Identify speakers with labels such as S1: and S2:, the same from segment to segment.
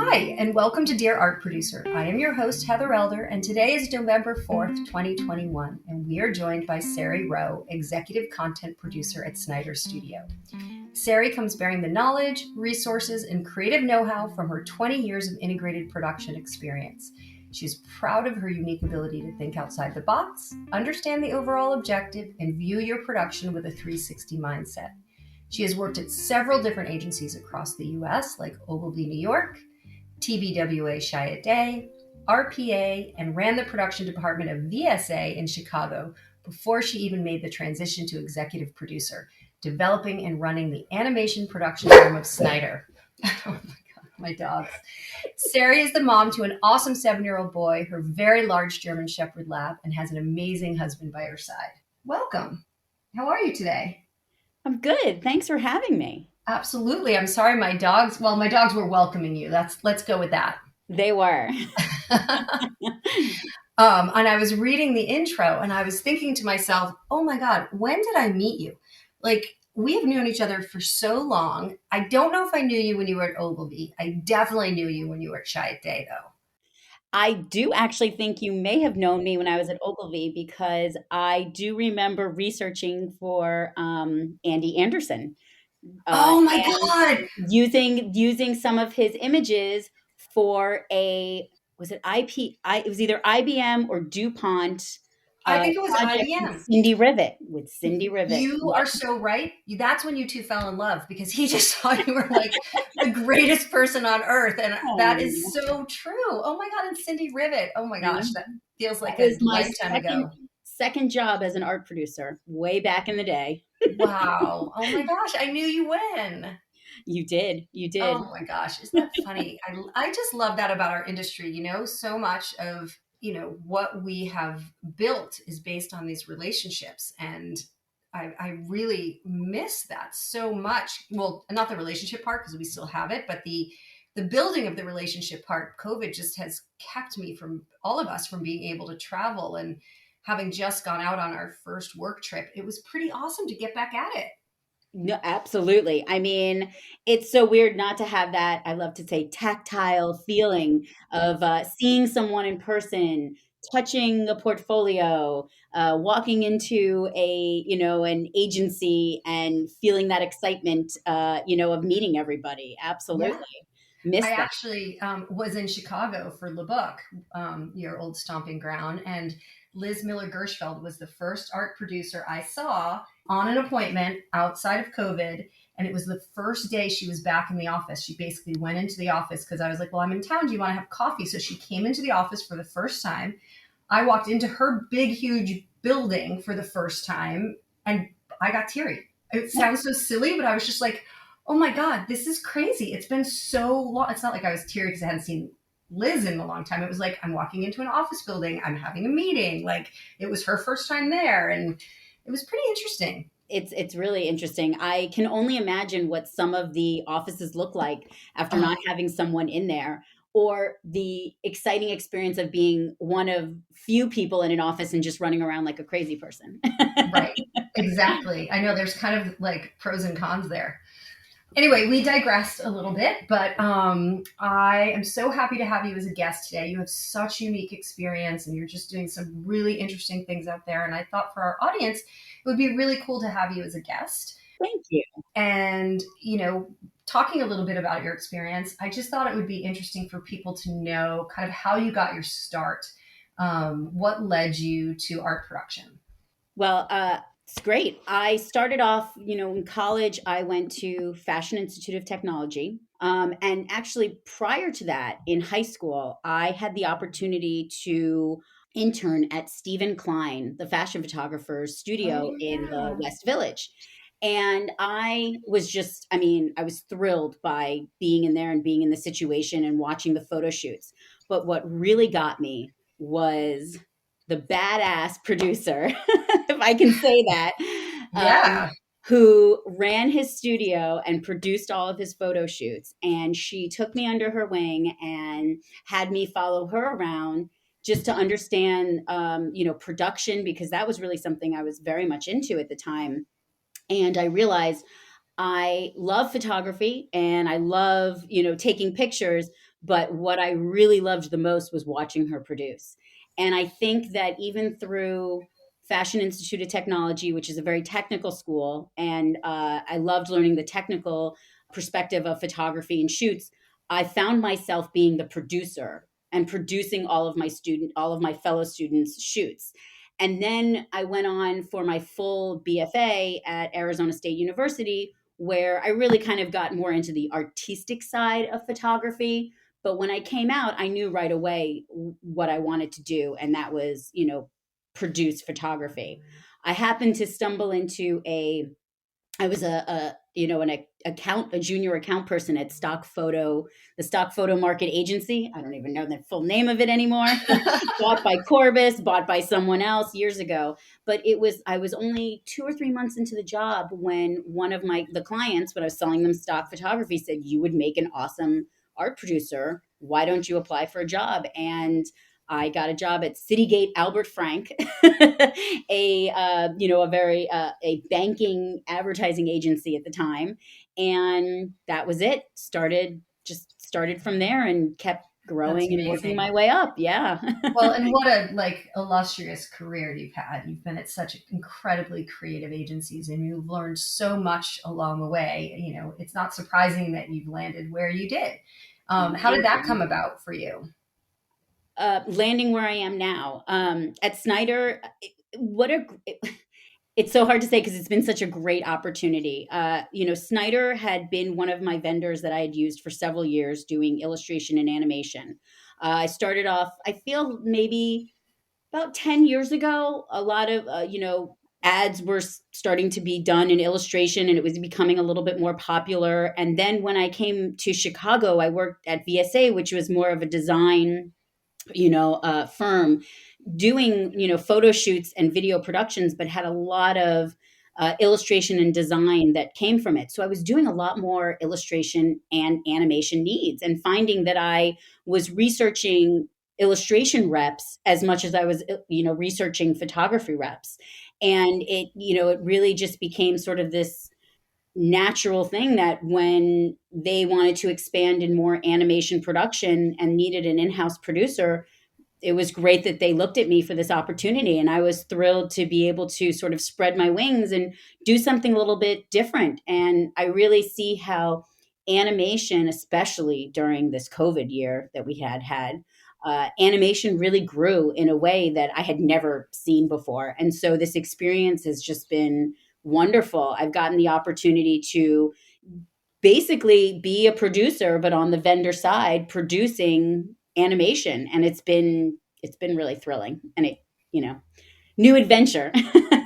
S1: Hi, and welcome to Dear Art Producer. I am your host, Heather Elder, and today is November 4th, 2021, and we are joined by Sari Rowe, Executive Content Producer at Snyder Studio. Sari comes bearing the knowledge, resources, and creative know-how from her 20 years of integrated production experience. She's proud of her unique ability to think outside the box, understand the overall objective, and view your production with a 360 mindset. She has worked at several different agencies across the U.S., like Ogilvy New York, TBWA Chiat, RPA, and ran the production department of VSA in Chicago before she even made the transition to executive producer, developing and running the animation production arm of Snyder. Oh my God, my dogs. Sari is the mom to an awesome 7-year-old boy, her very large German Shepherd lab, and has an amazing husband by her side. Welcome. How are you today?
S2: I'm good. Thanks for having me.
S1: Absolutely. I'm sorry my dogs were welcoming you. Let's go with that.
S2: They were.
S1: And I was reading the intro and I was thinking to myself, oh my God, when did I meet you? Like, we have known each other for so long. I don't know if I knew you when you were at Ogilvy. I definitely knew you when you were at Chiat though.
S2: I do actually think you may have known me when I was at Ogilvy because I do remember researching for Andy Anderson
S1: Oh my
S2: and
S1: God.
S2: using some of his images for a was it it was either IBM or DuPont
S1: I think it was
S2: project
S1: IBM.
S2: With Cindy Rivet.
S1: You
S2: Yep.
S1: are so right. That's when you two fell in love because he just thought you were like the greatest person on earth. And that is
S2: Oh,
S1: so true. Oh my God. And Cindy Rivet. Oh my
S2: I know.
S1: gosh. That feels
S2: That
S1: like a
S2: was my
S1: lifetime
S2: second
S1: ago.
S2: second job as an art producer way back in the day.
S1: Wow. Oh my gosh. I knew you when.
S2: You did. You did.
S1: Oh my gosh. Isn't that funny? I just love that about our industry. So much of, what we have built is based on these relationships. And I really miss that so much. Well, not the relationship part because we still have it, but the building of the relationship part, COVID just has kept me from all of us from being able to travel and having just gone out on our first work trip. It was pretty awesome to get back at it.
S2: No, absolutely. I mean, it's so weird not to have that, I love to say, tactile feeling of seeing someone in person, touching a portfolio, walking into an agency and feeling that excitement, of meeting everybody.
S1: Yeah.
S2: Absolutely. Miss
S1: I
S2: that.
S1: actually was in Chicago for Le Book, your old stomping ground, and Liz Miller Gershfeld was the first art producer I saw on an appointment outside of COVID. And it was the first day she was back in the office. She basically went into the office because I was like, well, I'm in town. Do you want to have coffee? So she came into the office for the first time. I walked into her big, huge building for the first time and I got teary. It sounds so silly, but I was just like, oh my God, this is crazy. It's been so long. It's not like I was teary because I hadn't seen Liz in a long time. It was like, I'm walking into an office building, I'm having a meeting. Like, it was her first time there. And it was pretty interesting.
S2: It's really interesting. I can only imagine what some of the offices look like after
S1: Oh,
S2: not having someone in there, or the exciting experience of being one of few people in an office and just running around like a crazy person.
S1: right. Exactly. I know there's kind of like pros and cons there. Anyway, we digressed a little bit, but I am so happy to have you as a guest today. You have such unique experience and you're just doing some really interesting things out there. And I thought for our audience, it would be really cool to have you as a guest.
S2: Thank you.
S1: And, talking a little bit about your experience, I just thought it would be interesting for people to know kind of how you got your start, what led you to art production.
S2: Well, it's great. I started off, in college, I went to Fashion Institute of Technology. And actually, prior to that, in high school, I had the opportunity to intern at Stephen Klein, the fashion photographer's studio
S1: Oh,
S2: in the
S1: yeah.
S2: West Village. And I was thrilled by being in there and being in the situation and watching the photo shoots. But what really got me was the badass producer, if I can say that, um,
S1: Yeah.
S2: who ran his studio and produced all of his photo shoots. And she took me under her wing and had me follow her around just to understand, production, because that was really something I was very much into at the time. And I realized I love photography and I love, taking pictures, But what I really loved the most was watching her produce. And I think that even through Fashion Institute of Technology, which is a very technical school, and I loved learning the technical perspective of photography and shoots, I found myself being the producer and producing all of my fellow students' shoots. And then I went on for my full BFA at Arizona State University, where I really kind of got more into the artistic side of photography. But when I came out, I knew right away what I wanted to do, and that was, produce photography. I happened to stumble into I was a junior account person at the Stock Photo Market Agency. I don't even know the full name of it anymore. Bought by Corbis, bought by someone else years ago. But I was only 2 or 3 months into the job when one of the clients, when I was selling them stock photography, said, "You would make an awesome art producer. Why don't you apply for a job?" And I got a job at Citygate Albert Frank, a banking advertising agency at the time, and that was it. Started from there and kept growing and working my way up. Yeah.
S1: Well, and what a illustrious career you've had. You've been at such incredibly creative agencies, and you've learned so much along the way. It's not surprising that you've landed where you did. How did that come about for you?
S2: Landing where I am now at Snyder. It's so hard to say because it's been such a great opportunity. Snyder had been one of my vendors that I had used for several years doing illustration and animation. I started off, I feel maybe about 10 years ago, a lot of, ads were starting to be done in illustration, and it was becoming a little bit more popular. And then when I came to Chicago, I worked at VSA, which was more of a design firm, doing photo shoots and video productions, but had a lot of illustration and design that came from it. So I was doing a lot more illustration and animation needs, and finding that I was researching illustration reps as much as I was researching photography reps. And it really just became sort of this natural thing that when they wanted to expand in more animation production and needed an in-house producer, it was great that they looked at me for this opportunity. And I was thrilled to be able to sort of spread my wings and do something a little bit different. And I really see how animation, especially during this COVID year that we had, animation really grew in a way that I had never seen before. And so this experience has just been wonderful. I've gotten the opportunity to basically be a producer, but on the vendor side, producing animation. And it's been really thrilling, and new adventure.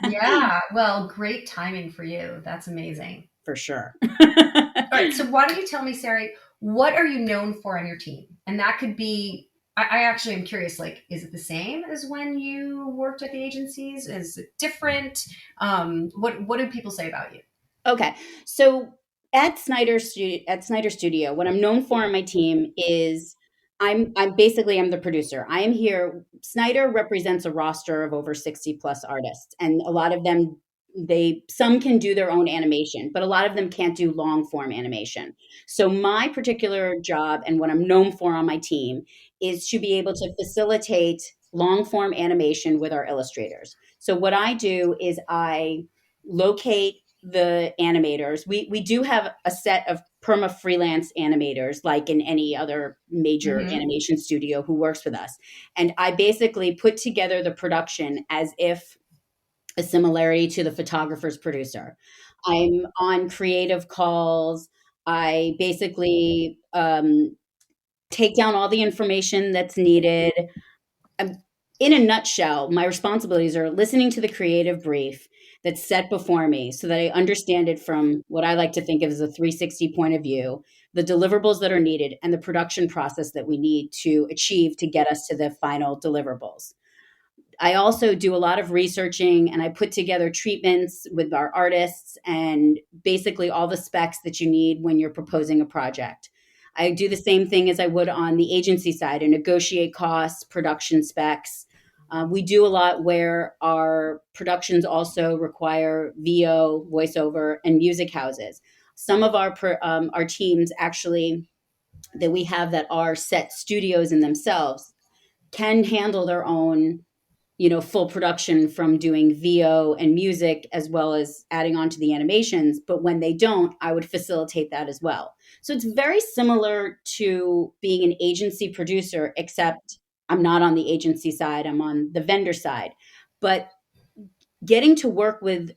S1: Yeah. Well, great timing for you. That's amazing.
S2: For sure.
S1: All right. So why don't you tell me, Sari, what are you known for on your team? And that could be, I actually am curious, is it the same as when you worked at the agencies? Is it different? What do people say about you?
S2: Okay. So at Snyder Studio, what I'm known for on my team is I'm the producer. I am here. Snyder represents a roster of over 60 plus artists, and a lot of them, some can do their own animation, but a lot of them can't do long form animation. So my particular job, and what I'm known for on my team, is to be able to facilitate long form animation with our illustrators. So what I do is I locate the animators. We do have a set of perma freelance animators, like in any other major animation studio, who works with us. And I basically put together the production as if a similarity to the photographer's producer. I'm on creative calls. I basically take down all the information that's needed. In a nutshell, my responsibilities are listening to the creative brief that's set before me so that I understand it from what I like to think of as a 360 point of view, the deliverables that are needed, and the production process that we need to achieve to get us to the final deliverables. I also do a lot of researching, and I put together treatments with our artists and basically all the specs that you need when you're proposing a project. I do the same thing as I would on the agency side and negotiate costs, production specs. We do a lot where our productions also require VO, voiceover, and music houses. Some of our teams actually that we have that are set studios in themselves can handle their own, full production from doing VO and music as well as adding on to the animations. But when they don't, I would facilitate that as well. So it's very similar to being an agency producer, except I'm not on the agency side, I'm on the vendor side. But getting to work with,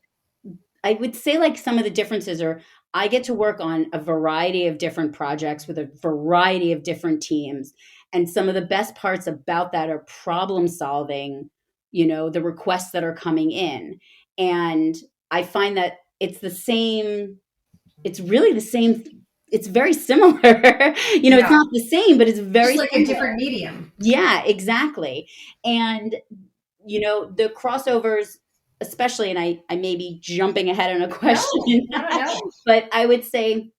S2: I would say, like, some of the differences are I get to work on a variety of different projects with a variety of different teams. And some of the best parts about that are problem solving, the requests that are coming in. And I find that it's really the same. It's very similar. It's
S1: Yeah.
S2: not the same, but it's very
S1: Just like a
S2: similar.
S1: different medium.
S2: Yeah, exactly. And the crossovers, especially, and I may be jumping ahead on a question,
S1: No.
S2: but I would say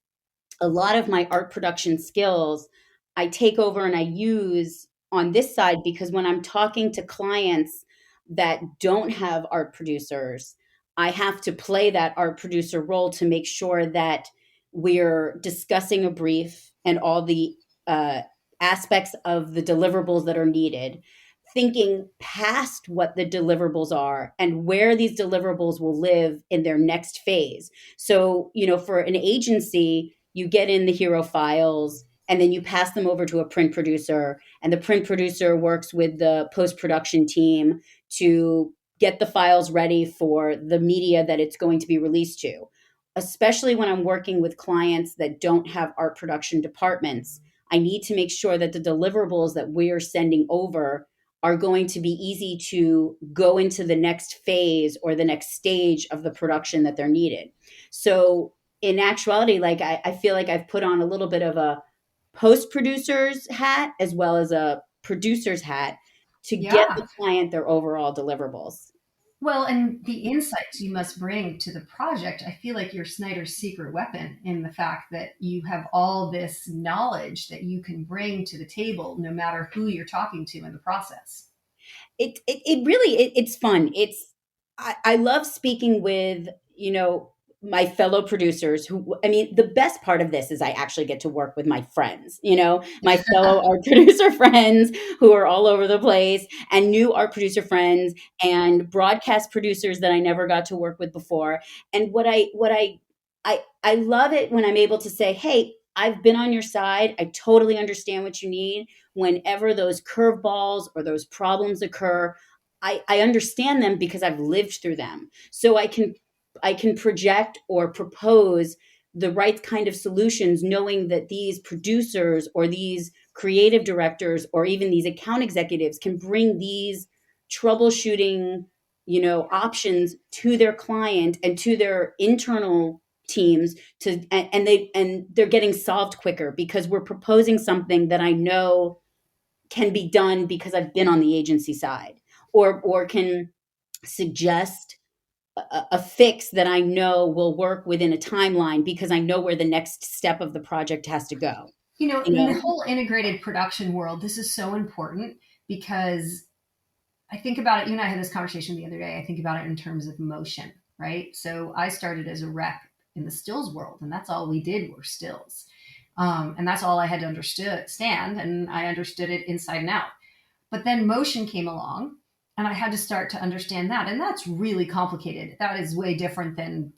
S2: a lot of my art production skills I take over and I use on this side, because when I'm talking to clients that don't have art producers, I have to play that art producer role to make sure that we're discussing a brief and all the uh, aspects of the deliverables that are needed, thinking past what the deliverables are and where these deliverables will live in their next phase. So, for an agency, you get in the hero files and then you pass them over to a print producer, and the print producer works with the post-production team to get the files ready for the media that it's going to be released to. Especially when I'm working with clients that don't have art production departments, I need to make sure that the deliverables that we're sending over are going to be easy to go into the next phase or the next stage of the production that they're needed. So in actuality, like, I feel like I've put on a little bit of a post producer's hat as well as a producer's hat to get
S1: Yeah.
S2: the client their overall deliverables.
S1: Well, and the insights you must bring to the project, I feel like you're Snyder's secret weapon in the fact that you have all this knowledge that you can bring to the table no matter who you're talking to in the process.
S2: It really it's fun. I love speaking with, my fellow producers who, I mean, the best part of this is I actually get to work with my friends, my fellow art producer friends who are all over the place, and new art producer friends and broadcast producers that I never got to work with before. And what I love it when I'm able to say, "Hey, I've been on your side. I totally understand what you need. Whenever those curveballs or those problems occur, I understand them because I've lived through them. So I can project or propose the right kind of solutions, knowing that these producers or these creative directors or even these account executives can bring these troubleshooting, options to their client and to their internal teams, and they're getting solved quicker because we're proposing something that I know can be done because I've been on the agency side, or can suggest a fix that I know will work within a timeline because I know where the next step of the project has to go. You
S1: In the
S2: know,
S1: whole integrated production world, this is so important because I think about it. You and I had this conversation the other day. I think about it in terms of motion, right? So I started as a rep in the stills world, and that's all we did were stills. And that's all I had to understand, and I understood it inside and out. But then motion came along, and I had to start to understand that. And that's really complicated. That is way different than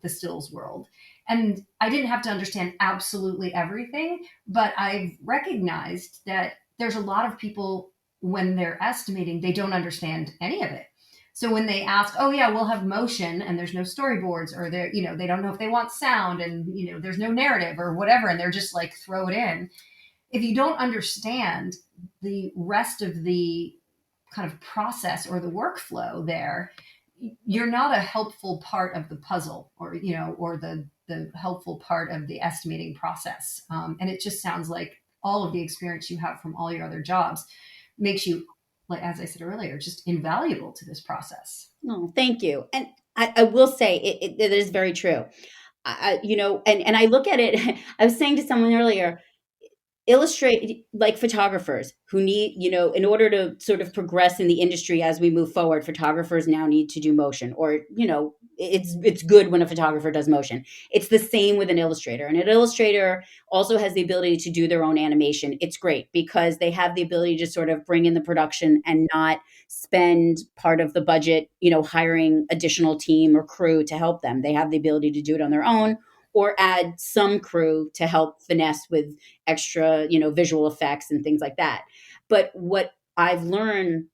S1: the stills world. And I didn't have to understand absolutely everything, but I've recognized that there's a lot of people when they're estimating, they don't understand any of it. So when they ask, oh yeah, we'll have motion and there's no storyboards, or they're, they don't know if they want sound, and there's no narrative or whatever, and they're just like throw it in. If you don't understand the rest of the kind of process or the workflow there, you're not a helpful part of the puzzle, or the helpful part of the estimating process. And it just sounds like all of the experience you have from all your other jobs makes you, like as I said earlier, just invaluable to this process.
S2: oh, thank you. And I will say it is very true. And I look at it. I was saying to someone earlier, illustrate like photographers who need, in order to sort of progress in the industry as we move forward, photographers now need to do motion, or, it's good when a photographer does motion. It's the same with an illustrator. And an illustrator also has the ability to do their own animation. It's great because they have the ability to sort of bring in the production and not spend part of the budget, hiring additional team or crew to help them. They have the ability to do it on their own, or add some crew to help finesse with extra, visual effects and things like that. But what I've learned,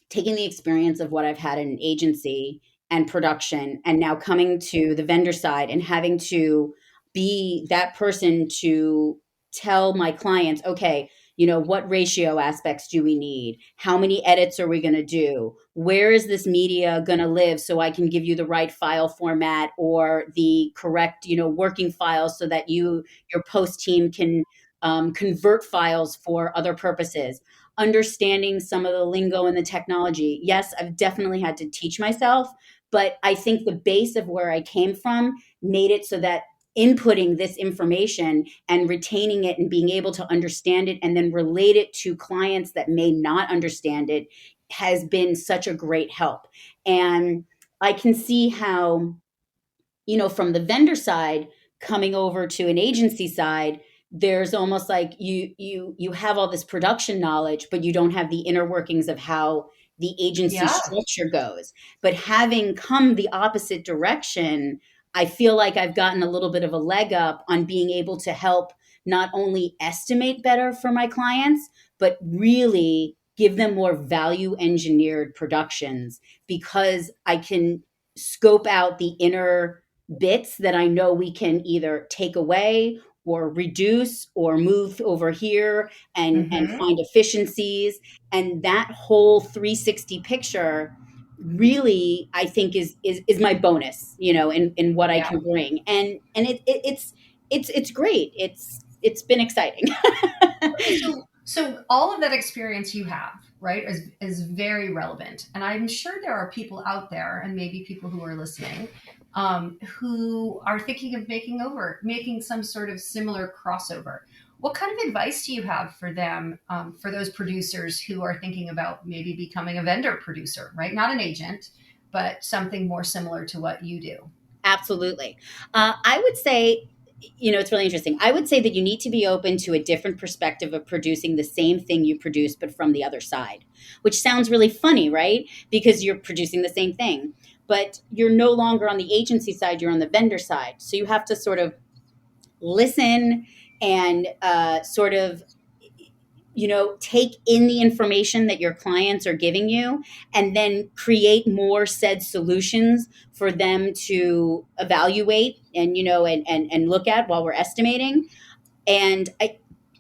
S2: taking the experience of what I've had in an agency and production, and now coming to the vendor side and having to be that person to tell my clients, okay, what ratio aspects do we need? How many edits are we going to do? Where is this media going to live so I can give you the right file format or the correct, working files so that your post team can convert files for other purposes. Understanding some of the lingo and the technology. Yes, I've definitely had to teach myself, but I think the base of where I came from made it so that inputting this information and retaining it and being able to understand it and then relate it to clients that may not understand it has been such a great help. And I can see how, from the vendor side coming over to an agency side, there's almost like you have all this production knowledge, but you don't have the inner workings of how the agency
S1: Yeah.
S2: structure goes. But having come the opposite direction, I feel like I've gotten a little bit of a leg up on being able to help not only estimate better for my clients, but really give them more value engineered productions, because I can scope out the inner bits that I know we can either take away or reduce or move over here and
S1: Mm-hmm.
S2: find efficiencies. And that whole 360 picture really, I think, is my bonus, in what I
S1: Yeah.
S2: can bring. And it's great. It's been exciting.
S1: Okay, so all of that experience you have, right, is very relevant, and I'm sure there are people out there, and maybe people who are listening, who are thinking of making some sort of similar crossover. What kind of advice do you have for them, for those producers who are thinking about maybe becoming a vendor producer, right? Not an agent, but something more similar to what you do.
S2: Absolutely. I would say, it's really interesting. I would say that you need to be open to a different perspective of producing the same thing you produce, but from the other side, which sounds really funny, right? Because you're producing the same thing, but you're no longer on the agency side, you're on the vendor side. So you have to sort of listen and sort of, take in the information that your clients are giving you, and then create more said solutions for them to evaluate and, and look at while we're estimating. And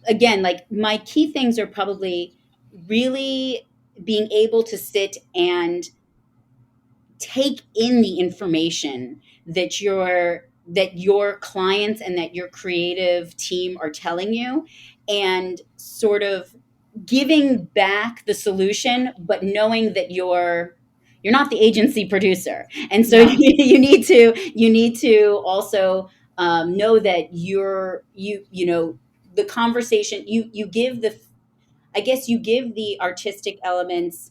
S2: again, like, my key things are probably really being able to sit and take in the information that your clients and that your creative team are telling you, and sort of giving back the solution, but knowing that you're not the agency producer. And so
S1: Yeah.
S2: you need to also know that the conversation you give the I guess you give the artistic elements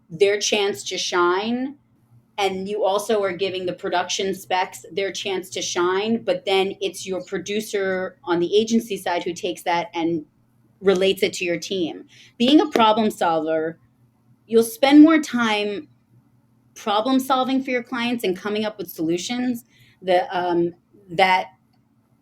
S2: their chance to shine, and you also are giving the production specs their chance to shine, but then it's your producer on the agency side who takes that and relates it to your team. Being a problem solver, you'll spend more time problem solving for your clients and coming up with solutions that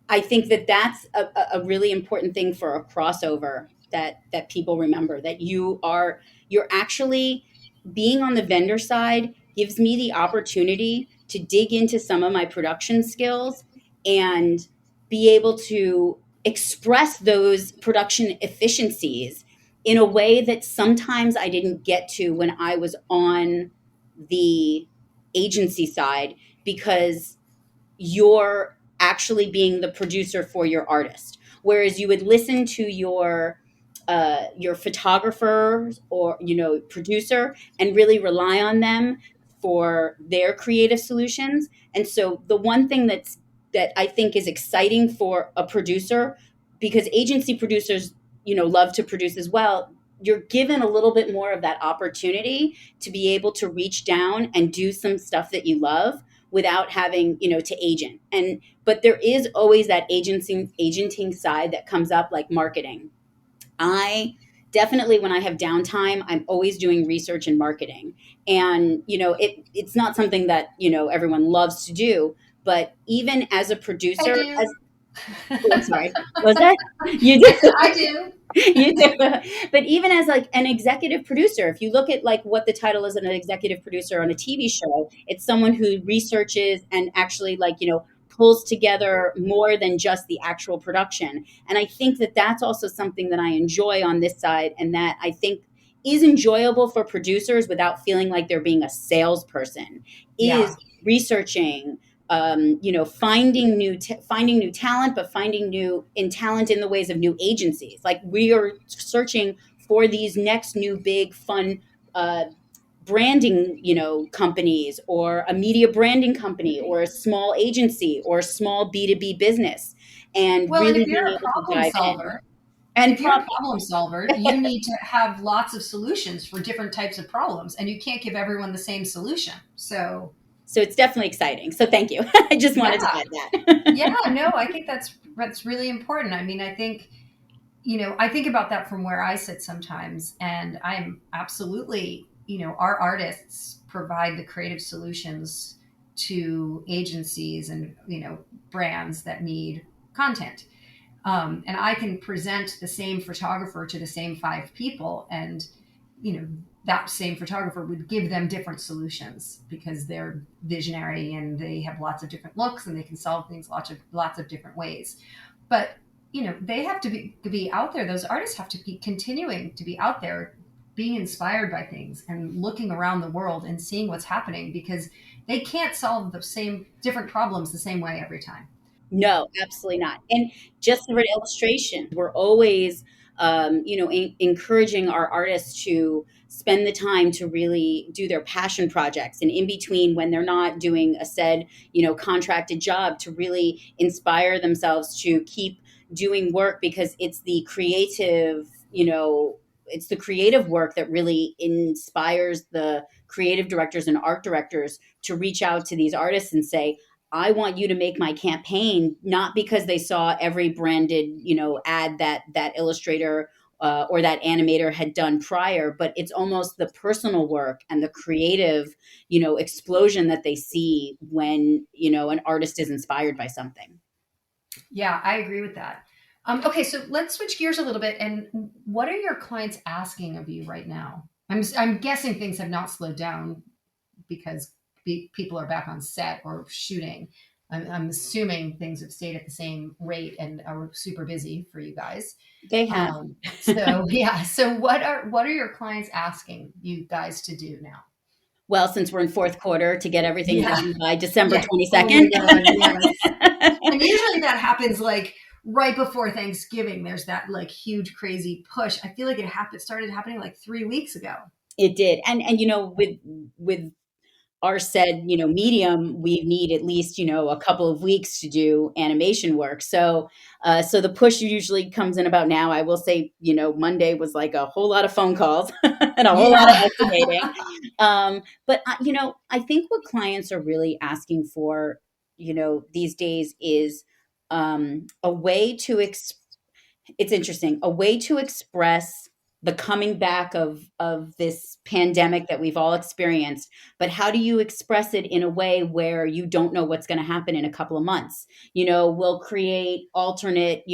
S2: I think that's a really important thing for a crossover, that people remember, that you're actually being on the vendor side gives me the opportunity to dig into some of my production skills and be able to express those production efficiencies in a way that sometimes I didn't get to when I was on the agency side, because you're actually being the producer for your artist, whereas you would listen to your photographer or producer and really rely on them for their creative solutions. And so the one thing that I think is exciting for a producer, because agency producers, love to produce as well, you're given a little bit more of that opportunity to be able to reach down and do some stuff that you love without having, to agent. But there is always that agenting side that comes up, like marketing. I definitely, when I have downtime, I'm always doing research and marketing. And, it's not something that, everyone loves to do, but even as a
S1: I
S2: producer,
S1: do.
S2: oh, I'm sorry. Was that you do?
S1: I do.
S2: You do. But even as like an executive producer, if you look at like what the title is, an executive producer on a TV show, it's someone who researches and actually, like, pulls together more than just the actual production. And I think that that's also something that I enjoy on this side, and that I think is enjoyable for producers without feeling like they're being a salesperson,
S1: Yeah.
S2: is researching, finding new talent, but finding new in talent in the ways of new agencies. Like, we are searching for these next new big fun branding, companies, or a media branding company, or a small agency, or a small B2B business, and
S1: Well, and
S2: really being able to dive in. And
S1: if you're a problem solver, you need to have lots of solutions for different types of problems, and you can't give everyone the same solution.
S2: so it's definitely exciting. So thank you. I just wanted to
S1: Yeah,
S2: add that.
S1: yeah, no, I think that's really important. I mean, I think I think about that from where I sit sometimes, and I'm absolutely, our artists provide the creative solutions to agencies and, brands that need content. And I can present the same photographer to the same five people, and, that same photographer would give them different solutions because they're visionary and they have lots of different looks and they can solve things lots of different ways. But they have to be out there. Those artists have to be continuing to be out there, being inspired by things and looking around the world and seeing what's happening, because they can't solve the same different problems the same way every time.
S2: No, absolutely not. And just for an illustration, we're always, encouraging our artists to spend the time to really do their passion projects, and in between, when they're not doing a said, contracted job, to really inspire themselves to keep doing work, because it's the creative work that really inspires the creative directors and art directors to reach out to these artists and say, I want you to make my campaign, not because they saw every branded, ad that illustrator or that animator had done prior, but it's almost the personal work and the creative, explosion that they see when, an artist is inspired by something.
S1: Yeah, I agree with that. Okay, so let's switch gears a little bit. And what are your clients asking of you right now? I'm guessing things have not slowed down because people are back on set or shooting. I'm assuming things have stayed at the same rate and are super busy for you guys.
S2: They have.
S1: So yeah. So what are your clients asking you guys to do now?
S2: Well, since we're in fourth quarter, to get everything
S1: Yeah.
S2: done by December
S1: Yeah. Oh my
S2: 22nd.
S1: God. Yes. And usually that happens like right before Thanksgiving. There's that like huge crazy push. I feel like started happening like 3 weeks ago.
S2: It did. And with our said, medium, we need at least, a couple of weeks to do animation work. So the push usually comes in about now. I will say, Monday was like a whole lot of phone calls and a whole lot of
S1: Yeah.
S2: estimating. But I think what clients are really asking for, these days is a way to it's interesting, a way to express the coming back of this pandemic that we've all experienced, but how do you express it in a way where you don't know what's going to happen in a couple of months? We'll create alternate,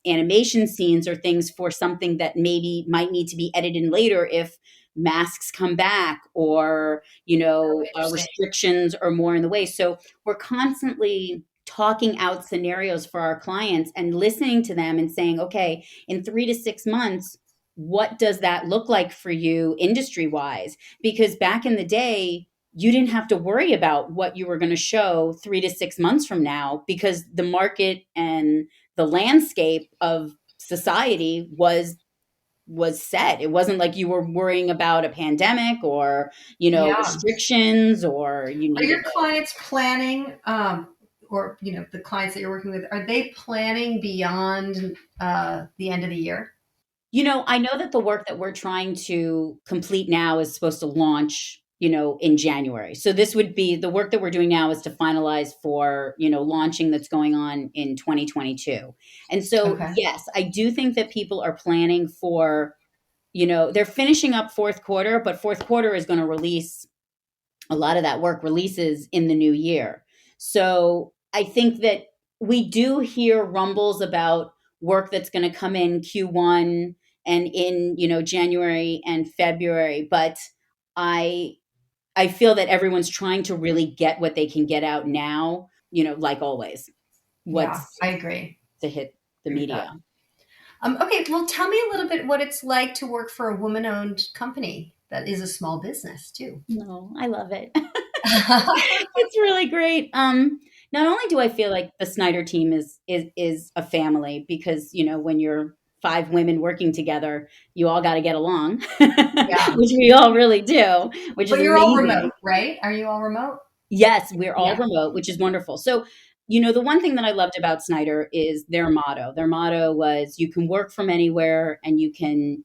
S2: animation scenes or things for something that maybe might need to be edited later if masks come back, or
S1: Oh, interesting.
S2: restrictions are more in the way. So we're constantly talking out scenarios for our clients and listening to them and saying, okay, in 3 to 6 months, what does that look like for you industry wise? Because back in the day, you didn't have to worry about what you were going to show 3 to 6 months from now, because the market and the landscape of society was set. It wasn't like you were worrying about a pandemic, or
S1: Yeah.
S2: restrictions, or you
S1: Are
S2: needed
S1: your
S2: to.
S1: clients planning? or the clients that you're working with, are they planning beyond the end of the year?
S2: I know that the work that we're trying to complete now is supposed to launch, in January. So this would be the work that we're doing now is to finalize for, launching that's going on in 2022. And so,
S1: Okay.
S2: yes, I do think that people are planning for, they're finishing up fourth quarter, but fourth quarter is going to release a lot of that work releases in the new year. So I think that we do hear rumbles about work that's going to come in Q1 and in, January and February, but I I feel that everyone's trying to really get what they can get out now, like always.
S1: Yeah,
S2: What's
S1: I agree.
S2: to hit the
S1: Agree with that.
S2: media.
S1: Okay, well, tell me a little bit what it's like to work for a woman-owned company that is a small business too.
S2: No, I love it. It's really great. Not only do I feel like the Snyder team is a family because when you're five women working together, you all got to get along,
S1: Yeah,
S2: which we all really do, which is
S1: but you're all
S2: amazing.
S1: remote, right? Are you all remote?
S2: Yes, we're all
S1: Yeah,
S2: remote, which is wonderful. So, the one thing that I loved about Snyder is their motto. Their motto was you can work from anywhere and you can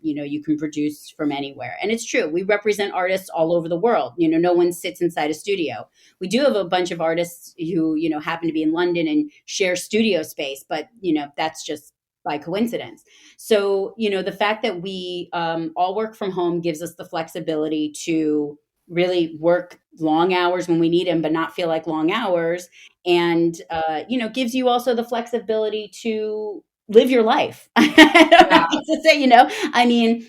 S2: produce from anywhere. And it's true. We represent artists all over the world. No one sits inside a studio. We do have a bunch of artists who, happen to be in London and share studio space, but, that's just by coincidence. So, the fact that we all work from home gives us the flexibility to really work long hours when we need them, but not feel like long hours. And, gives you also the flexibility to live your life. I don't
S1: yeah,
S2: know what to say, I mean,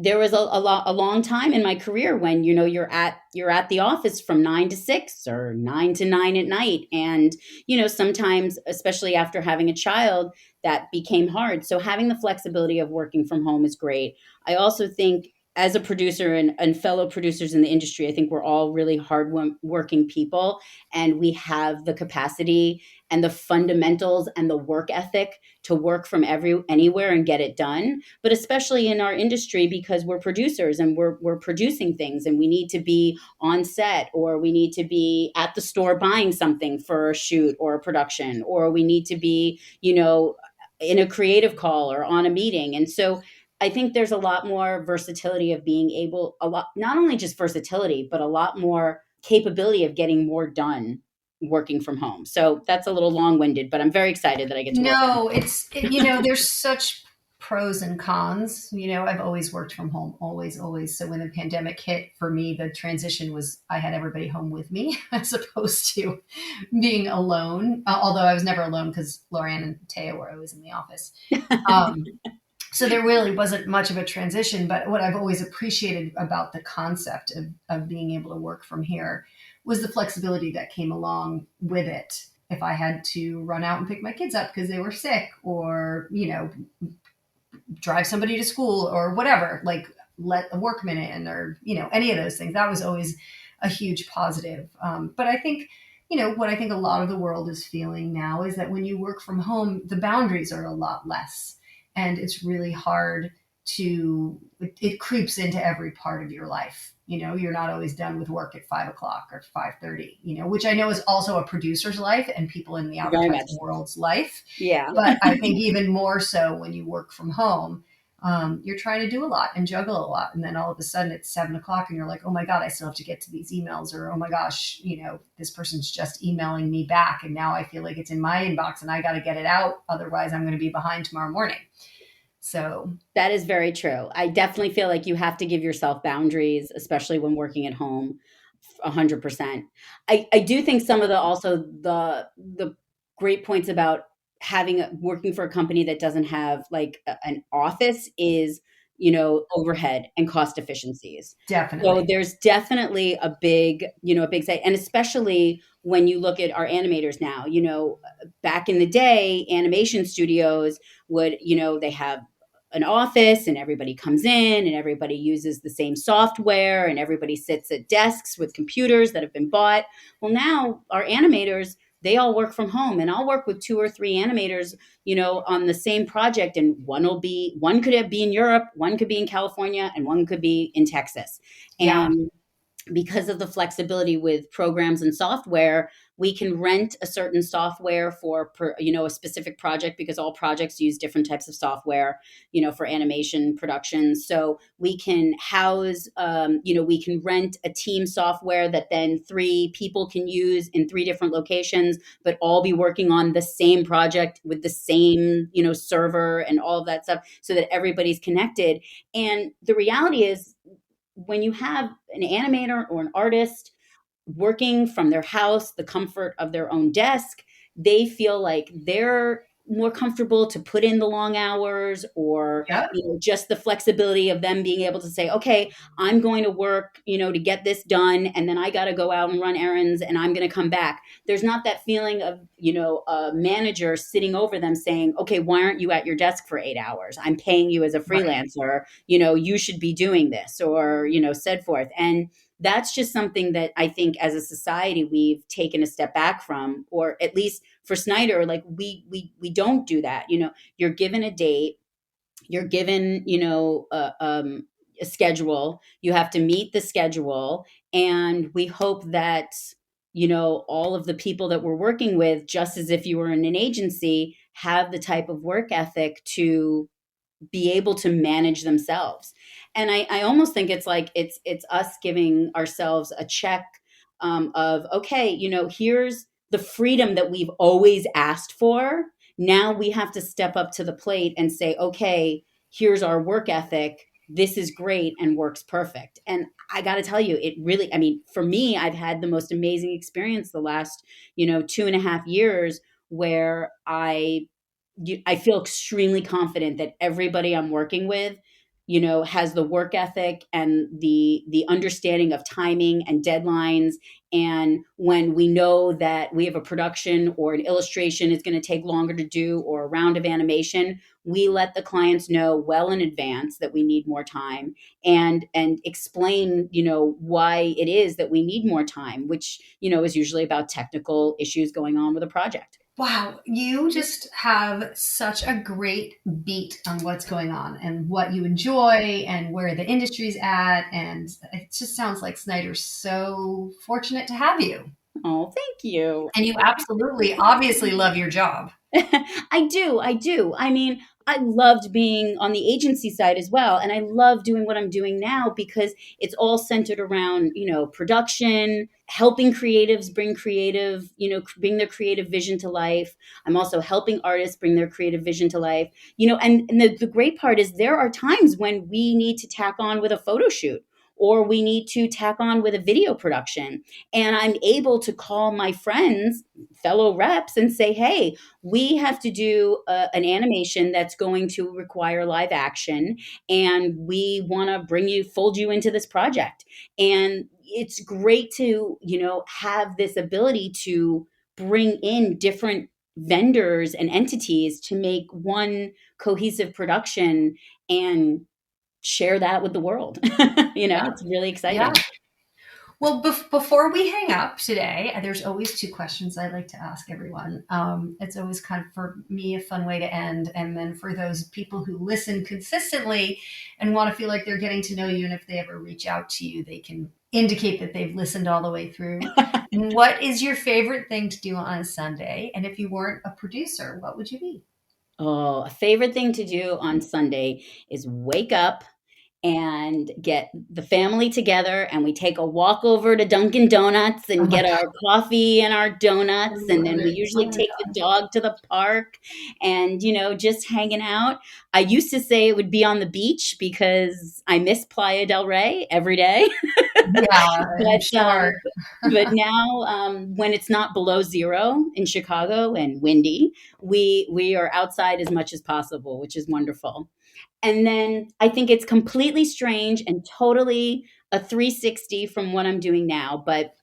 S2: there was a long time in my career when you're at the office from 9 to 6 or 9 to 9 at night, and sometimes, especially after having a child, that became hard. So having the flexibility of working from home is great. I also think, as a producer and fellow producers in the industry, I think we're all really hard working people, and we have the capacity and the fundamentals and the work ethic to work from anywhere and get it done. But especially in our industry, because we're producers and we're producing things, and we need to be on set, or we need to be at the store buying something for a shoot or a production, or we need to be, in a creative call or on a meeting. And so I think there's a lot more versatility of being able, not only just versatility, but a lot more capability of getting more done working from home. So that's a little long winded, but I'm very excited that I get to work from
S1: no, there's such pros and cons. I've always worked from home, always, always. So when the pandemic hit, for me, the transition was I had everybody home with me as opposed to being alone. Although I was never alone because Lorianne and Taya were always in the office. Um, so there really wasn't much of a transition. But what I've always appreciated about the concept of being able to work from here was the flexibility that came along with it. If I had to run out and pick my kids up because they were sick, or drive somebody to school or whatever, like let a workman in, or any of those things, that was always a huge positive. But I think what I think a lot of the world is feeling now is that when you work from home, the boundaries are a lot less, and it's really hard it creeps into every part of your life. You're not always done with work at 5 o'clock or 5:30, which I know is also a producer's life and people in the
S2: very much.
S1: advertising world's life.
S2: Yeah.
S1: But I think even more so when you work from home, you're trying to do a lot and juggle a lot. And then all of a sudden it's 7 o'clock and you're like, oh my God, I still have to get to these emails, or, oh my gosh, this person's just emailing me back. And now I feel like it's in my inbox and I got to get it out. Otherwise I'm going to be behind tomorrow morning. So
S2: that is very true. I definitely feel like you have to give yourself boundaries, especially when working at home. 100%. I do think some of the great points about working for a company that doesn't have like an office is, overhead and cost efficiencies. So
S1: definitely.
S2: there's definitely a big site. And especially when you look at our animators now, back in the day, animation studios would, they have an office and everybody comes in and everybody uses the same software and everybody sits at desks with computers that have been bought. Well, now our animators, they all work from home, and I'll work with two or three animators, on the same project. And one could be in Europe, one could be in California, and one could be in Texas.
S1: Yeah.
S2: And because of the flexibility with programs and software, We can rent a certain software for, a specific project, because all projects use different types of software, for animation production. So we can house, we can rent a team software that then 3 people can use in 3 different locations, but all be working on the same project with the same, server and all of that stuff, so that everybody's connected. And the reality is, when you have an animator or an artist working from their house, the comfort of their own desk, they feel like they're more comfortable to put in the long hours, or
S1: Yep.
S2: just the flexibility of them being able to say, okay, I'm going to work, to get this done, and then I got to go out and run errands, and I'm going to come back. There's not that feeling of, a manager sitting over them saying, okay, why aren't you at your desk for 8 hours? I'm paying you as a
S1: Right.
S2: freelancer, you should be doing this, or, said forth. And that's just something that I think as a society we've taken a step back from, or at least for Snyder, like we don't do that. You're given a date, you're given, a schedule, you have to meet the schedule, and we hope that, all of the people that we're working with, just as if you were in an agency, have the type of work ethic to be able to manage themselves. And I almost think it's like it's us giving ourselves a check, of, okay, here's the freedom that we've always asked for. Now we have to step up to the plate and say, okay, here's our work ethic. This is great and works perfect. And I got to tell you, it really, I mean, for me, I've had the most amazing experience the last, 2.5 years, where I feel extremely confident that everybody I'm working with, has the work ethic and the understanding of timing and deadlines. And when we know that we have a production or an illustration is going to take longer to do, or a round of animation, we let the clients know well in advance that we need more time, and explain, why it is that we need more time, which, is usually about technical issues going on with a project.
S1: Wow, you just have such a great beat on what's going on and what you enjoy and where the industry's at. And it just sounds like Snyder's so fortunate to have you.
S2: Oh, thank you.
S1: And you absolutely, obviously love your job.
S2: I do. I do. I mean, I loved being on the agency side as well. And I love doing what I'm doing now, because it's all centered around, production, helping creatives bring their creative vision to life. I'm also helping artists bring their creative vision to life, and the great part is, there are times when we need to tack on with a photo shoot, or we need to tack on with a video production. And I'm able to call my friends, fellow reps, and say, hey, we have to do an animation that's going to require live action, and we want to fold you into this project. And it's great to, have this ability to bring in different vendors and entities to make one cohesive production, and share that with the world.
S1: Yeah.
S2: It's really
S1: Yeah.
S2: exciting.
S1: Well, before we hang up today, there's always 2 questions I like to ask everyone. It's always kind of, for me, a fun way to end. And then for those people who listen consistently and want to feel like they're getting to know you, and if they ever reach out to you, they can indicate that they've listened all the way through. What is your favorite thing to do on a Sunday? And if you weren't a producer, what would you be?
S2: Oh, a favorite thing to do on Sunday is wake up and get the family together, and we take a walk over to Dunkin' Donuts
S1: Oh
S2: and
S1: my
S2: get
S1: God,
S2: our coffee and our
S1: I
S2: donuts, and
S1: love
S2: then we
S1: it. Oh
S2: usually
S1: my
S2: take the
S1: God.
S2: dog to the park, and just hanging out. I used to say it would be on the beach, because I miss Playa del Rey every day.
S1: Yeah, I'm
S2: but
S1: sure.
S2: but now, when it's not below zero in Chicago and windy, we are outside as much as possible, which is wonderful. And then I think it's completely strange and totally a 360 from what I'm doing now. But,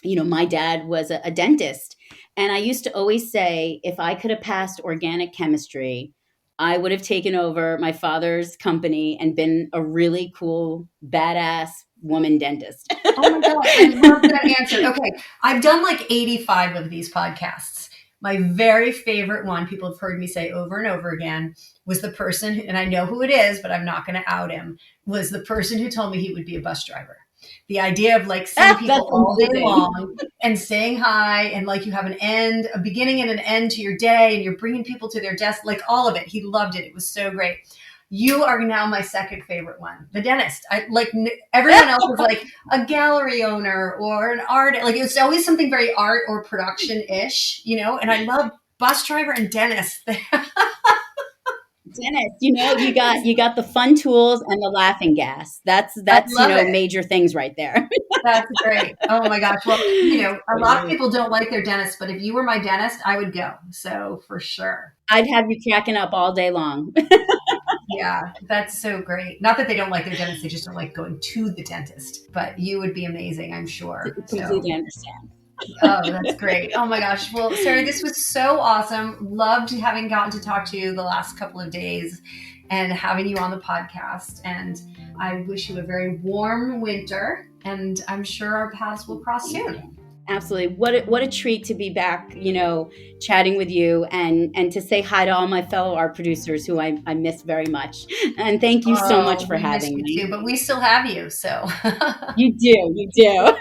S2: my dad was a dentist. And I used to always say, if I could have passed organic chemistry, I would have taken over my father's company and been a really cool, badass woman dentist.
S1: Oh my God, I love that answer. Okay, I've done like 85 of these podcasts. My very favorite one, people have heard me say over and over again, was the person, and I know who it is, but I'm not going to out him, was the person who told me he would be a bus driver. The idea of like seeing people
S2: That's
S1: all day
S2: amazing.
S1: long and saying hi, and like you have a beginning and an end to your day, and you're bringing people to their desk, like all of it. He loved it. It was so great. You are now my second favorite one, the dentist. I like everyone else is like a gallery owner or an art. Like it's always something very art or production ish, And I love bus driver and dentist.
S2: Dennis, you got the fun tools and the laughing gas.
S1: I
S2: That's
S1: love it.
S2: major things right there.
S1: That's great. Oh my gosh. Well, a lot of
S2: Great.
S1: people don't like their dentist, but if you were my dentist, I would go. So for sure.
S2: I'd have you cracking up all day long.
S1: Yeah, that's so great. Not that they don't like their dentist, they just don't like going to the dentist. But you would be amazing, I'm sure. So,
S2: Completely understand.
S1: oh, that's great. Oh my gosh. Well, Sari, this was so awesome. Loved having gotten to talk to you the last couple of days and having you on the podcast. And I wish you a very warm winter. And I'm sure our paths will cross soon.
S2: Absolutely. What a treat to be back, chatting with you and to say hi to all my fellow art producers who I miss very much. And thank you so much for
S1: We miss
S2: having
S1: you
S2: me.
S1: too, but we still have you. So
S2: You do.